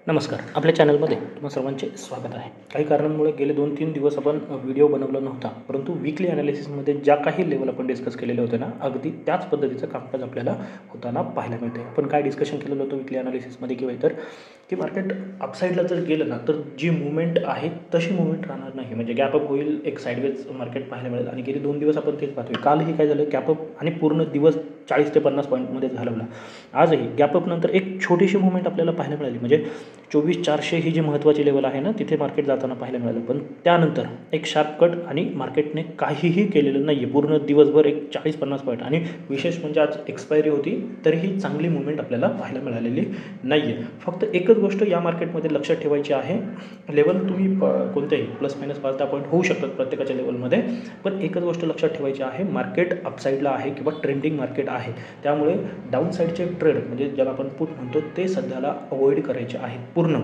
नमस्कार. आपल्या चॅनलमध्ये तुम्हा सर्वांचे स्वागत आहे. काही कारणांमुळे गेले 2-3 दिवस आपण व्हिडिओ बनवला नव्हता, परंतु वीकली ॲनालिसिसमध्ये ज्या काही लेवल आपण डिस्कस केलेले होते ना, अगदी त्याच पद्धतीचं कामकाज आपल्याला होताना पाहायला मिळते. आपण काय डिस्कशन केलेलं होतं वीकली ॲनालिसिसमध्ये किंवा इतर, की मार्केट अपसाईडला जर गेलं ना, तर जी मुवमेंट आहे तशी मुवमेंट राहणार नाही. म्हणजे गॅपअप होईल, एक साईडवेज मार्केट पाहायला मिळेल. आणि गेले 2 दिवस आपण तेच पाहतोय. कालही काय झालं, गॅपअप आणि पूर्ण दिवस 40 ते 50 पॉईंटमध्ये घालवला. आजही गॅपअप नंतर एक छोटीशी मुवमेंट आपल्याला पाहायला मिळाली. म्हणजे 24,400 ही जी महत्त्वाची लेवल आहे ना, तिथे मार्केट जाताना पाहायला मिळालं. पण त्यानंतर एक शार्प कट आणि मार्केटने काहीही केलेलं नाही आहे पूर्ण दिवसभर. एक 40-50 पॉईंट, आणि विशेष म्हणजे आज एक्सपायरी होती तरीही चांगली मुवमेंट आपल्याला पाहायला मिळालेली नाही आहे. फक्त एकच गोष्ट या मार्केटमध्ये लक्षात ठेवायची आहे, लेवल तुम्ही कोणत्याही प्लस मायनस 5-10 पॉईंट होऊ शकतात प्रत्येकाच्या लेवलमध्ये, पण एकच गोष्ट लक्षात ठेवायची आहे, मार्केट अपसाईडला आहे किंवा ट्रेंडिंग मार्केट आहे. त्यामुळे डाऊन साईडचे ट्रेड म्हणजे ज्याला आपण पुट म्हणतो ते सध्याला अवॉइड करायचे आहेत पूर्ण.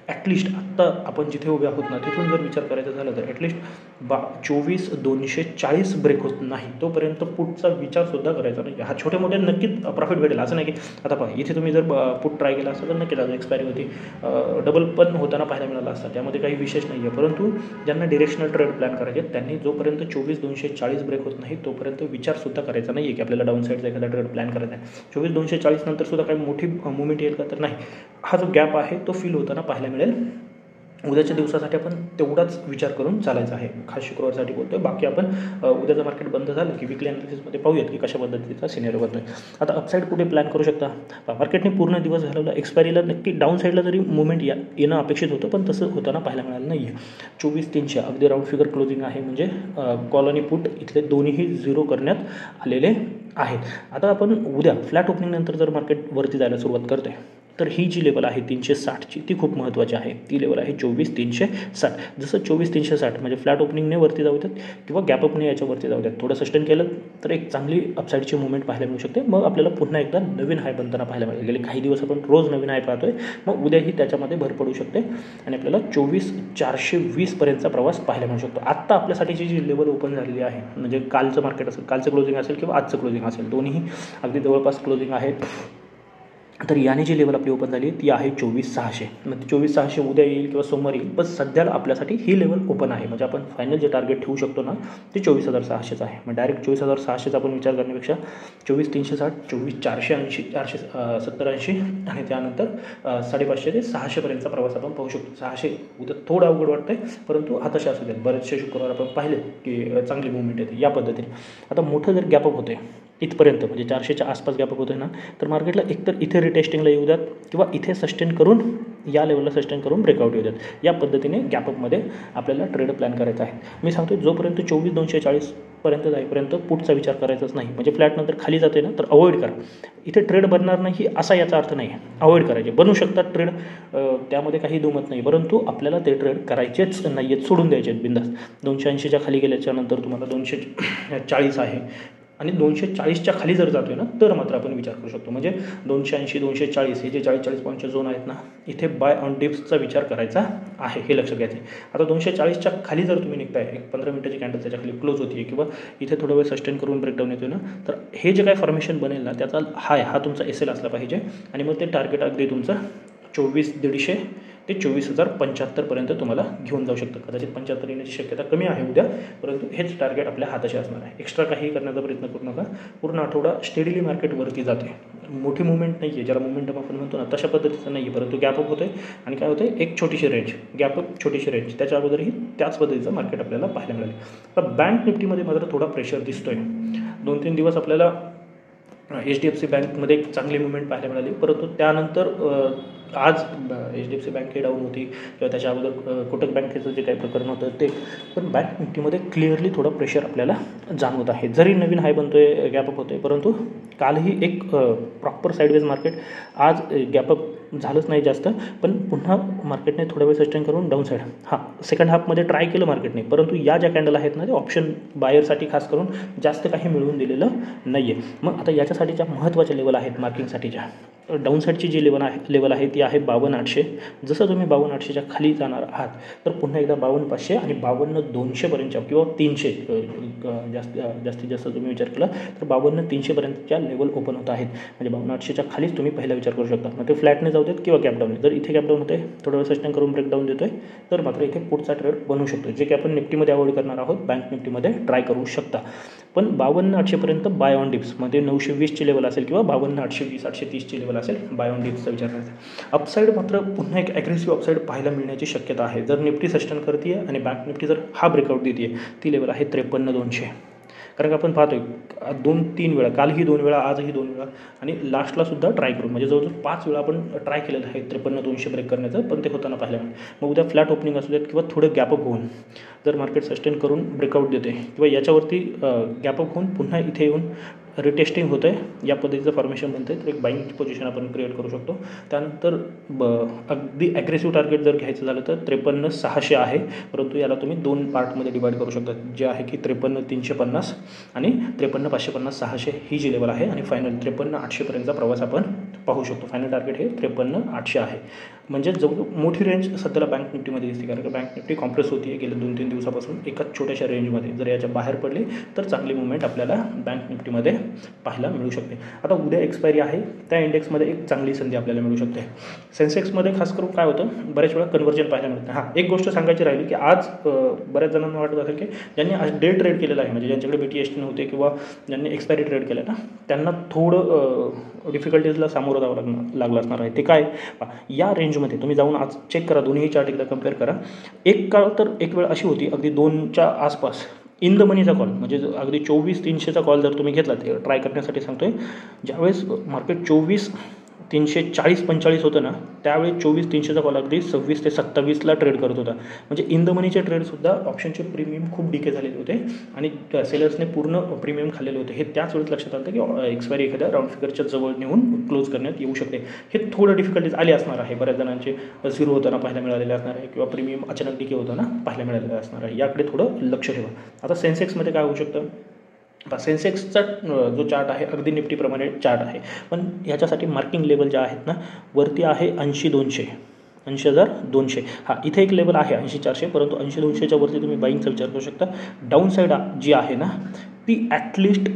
ॲटलिस्ट आत्ता आपण जिथे उभे आहोत ना, तिथून जर विचार करायचा झाला तर ॲटलिस्ट 24,240 ब्रेक होत नाही तोपर्यंत पुटचा विचारसुद्धा करायचा नाही. हा छोटे मोठे नक्कीच प्रॉफिट भेटेल, असं नाही की आता पहा इथे तुम्ही जर पुट ट्राय केला असता तर नक्कीच आज एक्सपायरी होती, डबल पण होताना पाहायला मिळाला असता. त्यामध्ये काही विशेष नाही आहे. परंतु ज्यांना डिरेक्शनल ट्रेड प्लॅन करायचे त्यांनी जोपर्यंत 24,240 ब्रेक होत नाही तोपर्यंत विचारसुद्धा करायचा नाही आहे की आपल्याला डाऊन साईडचा एखादा ट्रेड प्लॅन करायचा आहे. 24,240 नंतर सुद्धा काही मोठी मुवमेंट येईल का, तर नाही. हा जो गॅप आहे तो फिल होताना पाहायला मिळेल. उद्याच्या दिवसासाठी आपण तेवढाच विचार करून चालायचं आहे. खास शुक्रवारसाठी बोलतो आहे. बाकी आपण उद्याचं मार्केट बंद झालं की वीकली ॲनालिसिसमध्ये पाहूयात की कशा पद्धतीचा सिनेरिओ बनतो आहे. आता अपसाईड कुठे प्लॅन करू शकता. मार्केटने पूर्ण दिवस घालवला, एक्सपायरीला नक्की डाऊन साईडला जरी मुवमेंट येणं अपेक्षित होतं, पण तसं होताना पाहायला मिळालं नाही आहे. 24,300 अगदी राऊंड फिगर क्लोजिंग आहे. म्हणजे कॉल आणि पुट इथले दोन्हीही झिरो करण्यात आलेले आहेत. आता आपण उद्या फ्लॅट ओपनिंगनंतर जर मार्केट वरती जायला सुरुवात करते तर ही जी लेवल आहे 360ची ती खूप महत्त्वाची आहे. ती लेवल आहे 24,360. जसं 24,360 म्हणजे फ्लॅट ओपनिंगने वरती जाऊ देत किंवा गॅपअपने याच्यावरती जाऊ देत, थोडं सस्टेन केलं तर एक चांगली अपसाईडची मुवमेंट पाहायला मिळू शकते. मग आपल्याला पुन्हा एकदा नवीन हाय बनताना पाहायला मिळेल. गेले काही दिवस आपण रोज नवीन हाय पाहतोय. मग उद्याही त्याच्यामध्ये भर पडू शकते आणि आपल्याला 24,420 पर्यंतचा प्रवास पाहायला मिळू शकतो. आत्ता आपल्यासाठीची जी लेवल ओपन झालेली आहे, म्हणजे कालचं मार्केट असेल, कालचं क्लोजिंग असेल किंवा आजचं क्लोजिंग असेल, दोन्ही अगदी जवळपास क्लोजिंग आहे. तर याने जी लेवल आपली ओपन झाली ती आहे 24,600. मग 24,600 उद्या येईल किंवा सोमवार येईल, पण सध्याला आपल्यासाठी ही लेवल ओपन आहे. म्हणजे आपण फायनल जे टार्गेट ठेवू शकतो ना, ते 24,600च आहे. मग डायरेक्ट 24,600चा आपण विचार करण्यापेक्षा 24,360, 24,480, 470-80 आणि त्यानंतर 550 ते 600पर्यंतचा प्रवास आपण पाहू शकतो. 600 उद्या थोडं अवघड वाटतंय, परंतु हाताशी असू द्यात. बरेचसे शुक्रवार आपण पाहिले की चांगली मुवमेंट येते या पद्धतीने. आता मोठं जर गॅपअप होते इथपर्यंत, म्हणजे 400च्या आसपास गॅपअप होतोय ना, तर मार्केटला एकतर इथे रिटेस्टिंगला येऊ द्यात किंवा इथे सस्टेन करून या लेवलला सस्टेन करून ब्रेकआउट येऊ द्यात. या पद्धतीने गॅपअपमध्ये आपल्याला ट्रेड प्लॅन करायचा आहे. मी सांगतो जोपर्यंत 24,240 पर्यंत जाईपर्यंत पुटचा विचार करायचाच नाही. म्हणजे फ्लॅटनंतर खाली जाते ना, तर अवॉइड करा. इथे ट्रेड बनणार नाही असा याचा अर्थ नाही. अवॉइड करायचे. बनू शकतात ट्रेड, त्यामध्ये काही दुमत नाही, परंतु आपल्याला ते ट्रेड करायचेच नाही आहेत, सोडून द्यायचे आहेत बिंदास. 280च्या खाली गेल्याच्यानंतर तुम्हाला 240 आहे आणि 240च्या खाली जर जातोय ना, तर मात्र आपण विचार करू शकतो. म्हणजे 280, 240 हे जे 40 पॉईंटचे झोन आहेत ना, इथे बाय ऑन डिप्सचा विचार करायचा आहे, हे लक्षात घ्यायचं आहे. आता 240च्या खाली जर तुम्ही निघताय, एक 15 मिनिटाची कॅन्डल त्याच्या खाली क्लोज होती किंवा इथे थोडा वेळ सस्टेन करून ब्रेकडाऊन येतोय ना, तर हे जे काय फॉर्मेशन बनेल ना, त्याचा हा तुमचा एस एल असला पाहिजे. आणि मग ते टार्गेट अगदी तुमचं 24,150 ते 24,075 पर्यंत तुम्हाला घेऊन जाऊ शकतं. कदाचित 75 येण्याची शक्यता कमी आहे उद्या, परंतु हेच टार्गेट आपल्या हाताशी असणार आहे. एक्स्ट्रा काही करण्याचा प्रयत्न करू नका. पूर्ण आठवडा स्टेडीली मार्केटवरती जाते. मोठी मुवमेंट नाही आहे, ज्याला मुवमेंटम आपण म्हणतो ना, तशा पद्धतीचं नाही आहे. परंतु गॅपअप होतं आहे आणि काय होतं आहे, एक छोटीशी रेंज, गॅपअप छोटीशी रेंज, त्याच्या अगोदरही त्याच पद्धतीचं मार्केट आपल्याला पाहायला मिळालं. तर बँक निफ्टीमध्ये मात्र थोडा प्रेशर दिसतोय. 2-3 दिवस आपल्याला HDFC बँकमध्ये एक चांगली मुवमेंट पाहायला मिळाली, परंतु त्यानंतर आज HDFC बँक ही डाऊन होती किंवा त्याच्या अगोदर कोटक बँकेचं जे काही प्रकरण होतं ते. पण बँक निफ्टीमध्ये क्लिअरली थोडं प्रेशर आपल्याला जाणवत आहे. जरी नवीन हाय बनतो आहे, गॅपअप होतो आहे, परंतु कालही एक प्रॉपर साईडवेज मार्केट, आज गॅपअप झालंच नाही जास्त, पण पुन्हा मार्केटने थोडा वेळ सस्टेन करून डाऊन साईड सेकंड हाफमध्ये ट्राय केलं मार्केटने, परंतु या ज्या कॅन्डल आहेत ना, ते ऑप्शन बायरसाठी खास करून जास्त काही मिळवून दिलेलं नाही आहे. मग आता याच्यासाठीच्या महत्त्वाच्या लेवल आहेत मार्किंगसाठीच्या. डाऊन साईडची जी लेवल आहे ती आहे 52,800. जसं तुम्ही 52,800च्या खाली जाणार आहात तर पुन्हा एकदा 52,500 आणि 52,200पर्यंतच्या किंवा 300 जास्तीत जास्त तुम्ही विचार केला तर 52,300पर्यंतच्या लेवल ओपन होत आहेत. म्हणजे 52,800च्या खालीच तुम्ही पहिला विचार करू शकता. मग ते फ्लॅटने जाऊ जाऊ देत किंवा गॅप डाऊन. जर इथे गॅप डाऊन होते, थोडा वेळ सस्टेन करून ब्रेकडाऊन देतोय, तर मात्र इथे पुढचा ट्रेड बनवू शकतो, जे की आपण निफ्टीमध्ये अवॉइड करणार आहोत, बँक निफ्टीमध्ये ट्राय करू शकता. पण 52,800पर्यंत बाय ऑन डिप्समध्ये 920ची लेवल असेल किंवा 52,820 830ची लेवल असेल बाय ऑन डिप्सचा विचार करायचा. अपसाईड मात्र पुन्हा एक ॲग्रेसिव्ह अपसाईड पाहायला मिळण्याची शक्यता आहे. जर निफ्टी सस्टेन करते आणि बँक निफ्टी जर हा ब्रेकआउट देते, ती लेवल आहे 53,200. कारण की आपण पाहतोय 2-3 वेळा, कालही 2 वेळा, आजही 2 वेळा आणि लास्टला सुद्धा ट्राय करून म्हणजे जवळजवळ 5 वेळा आपण ट्राय केलेलं आहे 53,200 ब्रेक करण्याचं, पण ते होताना पाहायला मिळेल. मग उद्या फ्लॅट ओपनिंग असू देत किंवा थोडं गॅपअप होऊन जर मार्केट सस्टेन करून ब्रेकआउट देते किंवा याच्यावरती गॅपअप होऊन पुन्हा इथे येऊन रिटेस्टिंग होतं आहे, या पद्धतीचं फॉर्मेशन बनतं आहे, तर एक बाईंगची पोझिशन आपण क्रिएट करू शकतो. त्यानंतर अगदी ॲग्रेसिव्ह टार्गेट जर घ्यायचं झालं तर 53,600 आहे, परंतु याला तुम्ही 2 पार्टमध्ये डिवाईड करू शकता, जे आहे की 53,350 आणि 53,550 600 ही जी लेवल आहे आणि फायनल 53,800पर्यंतचा प्रवास आपण पाहू शकतो. फायनल टार्गेट हे 53,800 आहे. म्हणजे जवळ मोठी रेंज सध्याला बँक निफ्टीमध्ये दिसते, कारण की बँक निफ्टी कॉम्प्रेस होती आहे गेल्या 2-3 दिवसापासून एकाच छोट्याशा रेंजमध्ये. जर याच्या बाहेर पडले तर चांगली मुवमेंट आपल्याला बँक निफ्टीमध्ये पाहायला मिळू शकते. आता उद्या एक्सपायरी आहे, त्या इंडेक्समध्ये एक चांगली संधी आपल्याला मिळू शकते. सेन्सेक्समध्ये खास करून काय होतं, बऱ्याच वेळा कन्व्हर्जन पाहायला मिळतं. हां, एक गोष्ट सांगायची राहिली की आज बऱ्याच जणांना वाटत असेल की ज्यांनी आज डे ट्रेड केलेला आहे, म्हणजे ज्यांच्याकडे BTST नव्हते किंवा ज्यांनी एक्सपायरी ट्रेड केलं ना, त्यांना थोडं डिफिकल्टीजला सामोरं जावं लागलं असणार आहे. ते काय, या रेंजमध्ये तुम्ही जाऊन आज चेक करा, दोन्ही चार्ट एकदा कम्पेअर करा. एक काळ तर एक वेळ अशी होती अगदी 2च्या आसपास इन द मनीचा कॉल, म्हणजे अगदी 24,300चा कॉल जर तुम्ही घेतला, ते ट्राय करण्यासाठी सांगतोय, ज्यावेळेस मार्केट 24,340-45 होतं ना, त्यावेळी 24,300चा कॉल अगदी 26 ते 27ला ट्रेड करत होता. म्हणजे इन द मनीचे ट्रेडसुद्धा ऑप्शनचे प्रीमियम खूप डिके झालेले होते आणि सेलर्सने पूर्ण प्रीमियम खाल्लेले होते. हे त्याच वेळेस लक्षात आलं की एक्सपायरी एखाद्या राऊंड फिगरच्या जवळ नेऊन क्लोज करण्यात येऊ शकते. हे थोडं डिफिकल्टीज आली असणार आहे, बऱ्याच जणांचे झिरो होताना पाहायला मिळालेले असणार आहे किंवा प्रीमियम अचानक डिके होताना पाहायला मिळालेलं असणार आहे. याकडे थोडं लक्ष ठेवा. आता सेन्सेक्समध्ये काय होऊ शकतं, सेन्सेक्सचा जो चार्ट आहे अगदी निफ्टीप्रमाणे चार्ट आहे, पण ह्याच्यासाठी मार्किंग लेवल ज्या आहेत ना, वरती आहे 80,200, 80,200. हां, इथे एक लेवल आहे 80,400, परंतु 80,200च्या वरती तुम्ही बाईंगचा विचार करू शकता. डाऊन साईड जी आहे ना, ती ॲटलिस्ट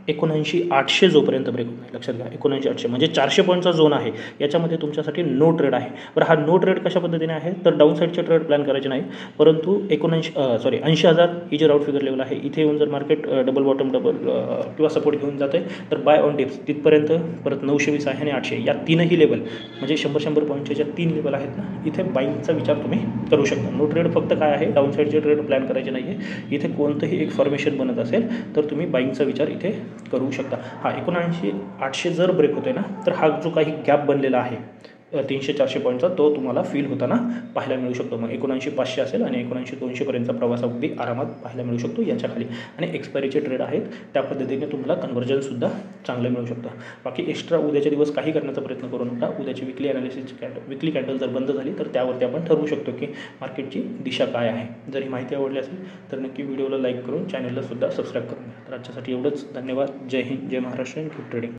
79,800 जोपर्यंत ब्रेक होत नाही, लक्षात घ्या. 79,800 म्हणजे 400 पॉईंटचा झोन आहे, याच्यामध्ये तुमच्यासाठी नो ट्रेड आहे. बरं, हा नो ट्रेड कशा पद्धतीने आहे, तर डाऊन साईडचे ट्रेड प्लॅन करायचे नाही, परंतु 80,000 ही जी राऊट फिगर लेवल आहे, इथे येऊन जर मार्केट डबल बॉटम किंवा सपोर्ट घेऊन जाते, तर बाय ऑन डिप्स तिथपर्यंत परत 920 आहे आणि 800, या तीनही लेवल म्हणजे 100 पॉईंटच्या ज्या 3 लेवल आहेत ना, इथे बाईंगचा विचार तुम्ही करू शकता. नो ट्रेड फक्त काय आहे, डाऊन साईडचे ट्रेड प्लॅन करायचे नाही आहे. इथे कोणतंही एक फॉर्मेशन बनत असेल तर तुम्ही बाईंगचा विचार इथे करू शकता. हा 79,800 जर ब्रेक होतोय ना, तर हा जो काही गॅप बनलेला आहे 300-400 पॉईंटचा, तो तुम्हाला फील होताना पाहायला मिळू शकतो. मग 79,500 असेल आणि 79,200पर्यंतचा प्रवास अगदी आरामात पाहायला मिळू शकतो याच्या खाली. आणि एक्सपायरीचे ट्रेड आहेत, त्या पद्धतीने तुम्हाला कन्व्हर्जनसुद्धा चांगलं मिळू शकतं. बाकी एक्स्ट्रा उद्याचे दिवस काही करण्याचा प्रयत्न करू नका. उद्याची विकली ॲनालिसिसची विकली कॅन्डल जर बंद झाली तर त्यावरती आपण ठरवू शकतो की मार्केटची दिशा काय आहे. जर ही माहिती आवडली असेल तर नक्की व्हिडिओला लाईक करून चॅनलला सुद्धा सबस्क्राईब करून घ्या. तर आजच्यासाठी एवढंच. धन्यवाद. जय हिंद, जय महाराष्ट्र, कीप ट्रेडिंग.